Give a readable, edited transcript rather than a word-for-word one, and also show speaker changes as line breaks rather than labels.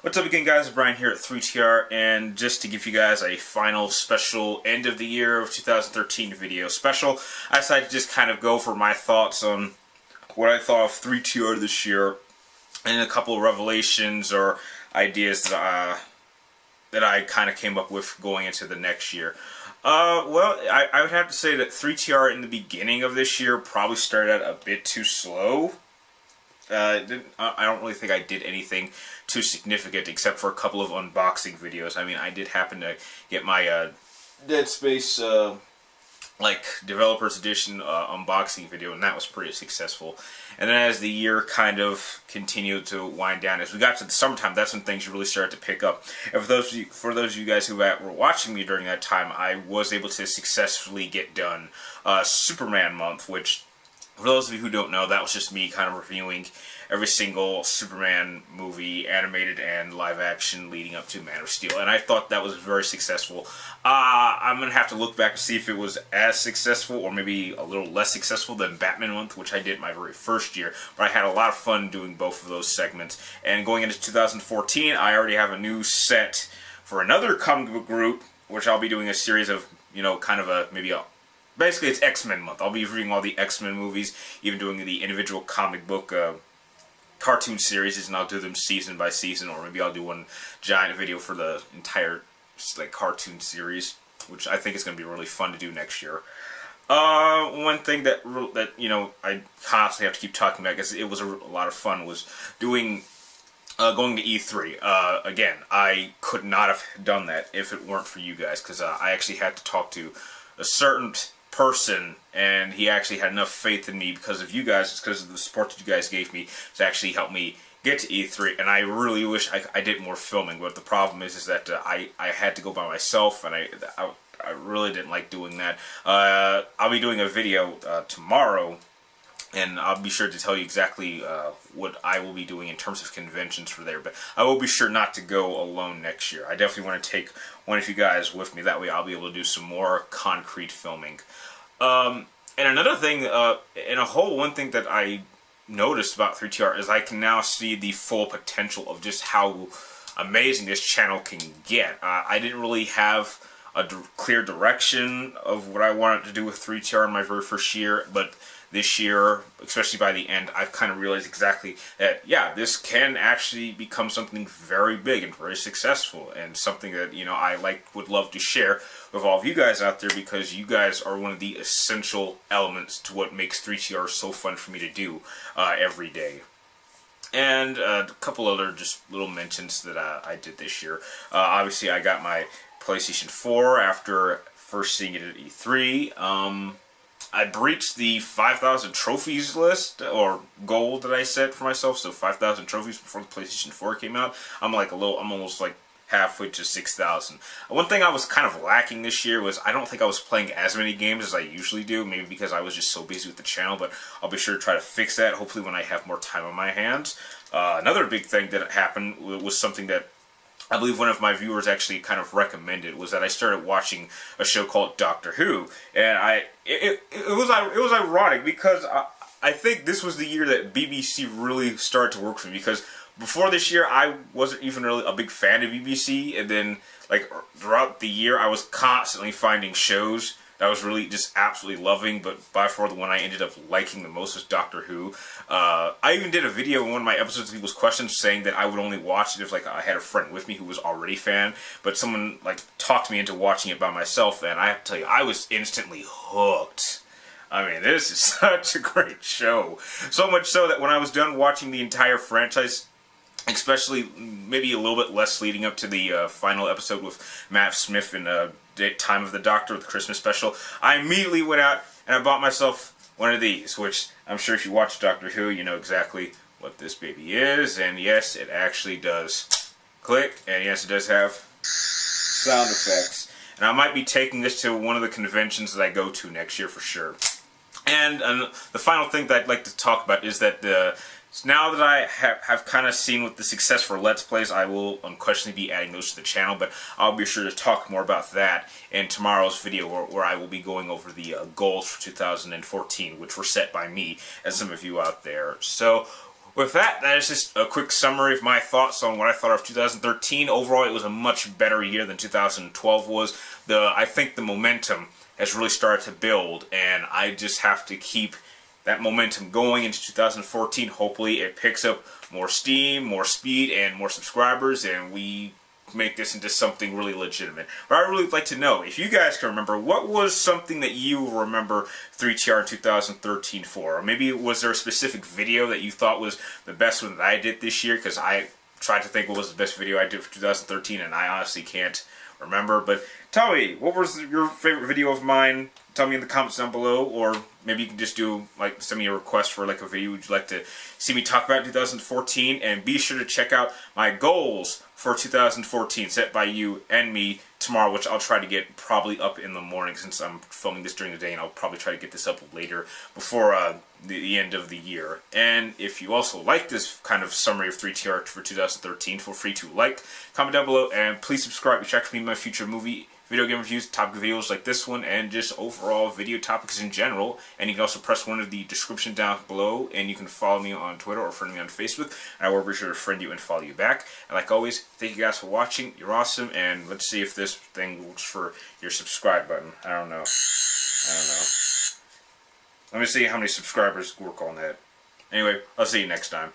What's up again, guys? Brian here at 3TR, and just to give you guys a final special end of the year of 2013 video special, I decided to just kind of go for my thoughts on what I thought of 3TR this year, and a couple of revelations or ideas that I kind of came up with going into the next year. Well, I would have to say that 3TR in the beginning of this year probably started out a bit too slow. I don't really think I did anything too significant except for a couple of unboxing videos. I mean, I did happen to get my Dead Space like Developers Edition unboxing video, and that was pretty successful. And then as the year kind of continued to wind down, as we got to the summertime, that's when things really started to pick up. And for those of you guys who were watching me during that time, I was able to successfully get done Superman month, which, for those of you who don't know, that was just me kind of reviewing every single Superman movie, animated and live action, leading up to Man of Steel. And I thought that was very successful. I'm going to have to look back to see if it was as successful or maybe a little less successful than Batman month, which I did my very first year. But I had a lot of fun doing both of those segments. And going into 2014, I already have a new set for another comic book group, which I'll be doing a series of, kind of basically, it's X-Men month. I'll be reviewing all the X-Men movies, even doing the individual comic book cartoon series, and I'll do them season by season, or maybe I'll do one giant video for the entire cartoon series, which I think is going to be really fun to do next year. One thing that I constantly have to keep talking about, because it was a lot of fun, was doing going to E3. Again, I could not have done that if it weren't for you guys, because I actually had to talk to a certain person, and he actually had enough faith in me because of you guys, because of the support that you guys gave me, to actually help me get to E3. And I really wish I did more filming, but the problem is that I had to go by myself, and I really didn't like doing that. I'll be doing a video tomorrow, and I'll be sure to tell you exactly what I will be doing in terms of conventions for there. But I will be sure not to go alone next year. I definitely want to take one of you guys with me. That way I'll be able to do some more concrete filming. And another thing, one thing that I noticed about 3TR is I can now see the full potential of just how amazing this channel can get. I didn't really have a clear direction of what I wanted to do with 3TR in my very first year, but this year, especially by the end, I've kind of realized exactly that, yeah, this can actually become something very big and very successful, and something that, I would love to share with all of you guys out there, because you guys are one of the essential elements to what makes 3TR so fun for me to do every day. And a couple other just little mentions that I did this year. Obviously, I got my PlayStation 4 after first seeing it at E3. I breached the 5,000 trophies list, or goal that I set for myself, so 5,000 trophies before the PlayStation 4 came out. I'm almost halfway to 6,000. One thing I was kind of lacking this year was I don't think I was playing as many games as I usually do, maybe because I was just so busy with the channel, but I'll be sure to try to fix that, hopefully when I have more time on my hands. Another big thing that happened was something that I believe one of my viewers actually kind of recommended, was that I started watching a show called Doctor Who, and it was ironic, because I think this was the year that BBC really started to work for me, because before this year I wasn't even really a big fan of BBC, and then throughout the year I was constantly finding shows that I was really just absolutely loving, but by far the one I ended up liking the most was Doctor Who. I even did a video in one of my episodes of People's Questions saying that I would only watch it if I had a friend with me who was already a fan, but someone talked me into watching it by myself, and I have to tell you, I was instantly hooked. I mean, this is such a great show. So much so that when I was done watching the entire franchise, especially maybe a little bit less leading up to the final episode with Matt Smith in Time of the Doctor, the Christmas special, I immediately went out and I bought myself one of these, which I'm sure if you watch Doctor Who, you know exactly what this baby is. And yes, it actually does click, and yes, it does have sound effects. And I might be taking this to one of the conventions that I go to next year for sure. And the final thing that I'd like to talk about is that now that I have kind of seen with the success for Let's Plays, I will unquestionably be adding those to the channel, but I'll be sure to talk more about that in tomorrow's video, where I will be going over the goals for 2014, which were set by me and some of you out there. So, with that, that is just a quick summary of my thoughts on what I thought of 2013. Overall, it was a much better year than 2012 was. I think the momentum has really started to build, and I just have to keep that momentum going into 2014. Hopefully it picks up more steam, more speed, and more subscribers, and we make this into something really legitimate. But I'd really like to know, if you guys can remember, what was something that you remember 3TR in 2013 for? Or maybe was there a specific video that you thought was the best one that I did this year? Because I tried to think what was the best video I did for 2013, and I honestly can't remember. But tell me, what was your favorite video of mine? Tell me in the comments down below, or maybe you can just do, like, send me a request for, like, a video would you like to see me talk about in 2014, and be sure to check out my goals for 2014 set by you and me tomorrow, which I'll try to get probably up in the morning since I'm filming this during the day, and I'll probably try to get this up later before the end of the year. And if you also like this kind of summary of 3TR for 2013, feel free to like, comment down below, and please subscribe to check for me my future movie video game reviews, topic videos like this one, and just overall video topics in general. And you can also press one of the description down below, and you can follow me on Twitter or friend me on Facebook, and I will be sure to friend you and follow you back. And like always, thank you guys for watching. You're awesome, and let's see if this thing works for your subscribe button. I don't know. Let me see how many subscribers work on that. Anyway, I'll see you next time.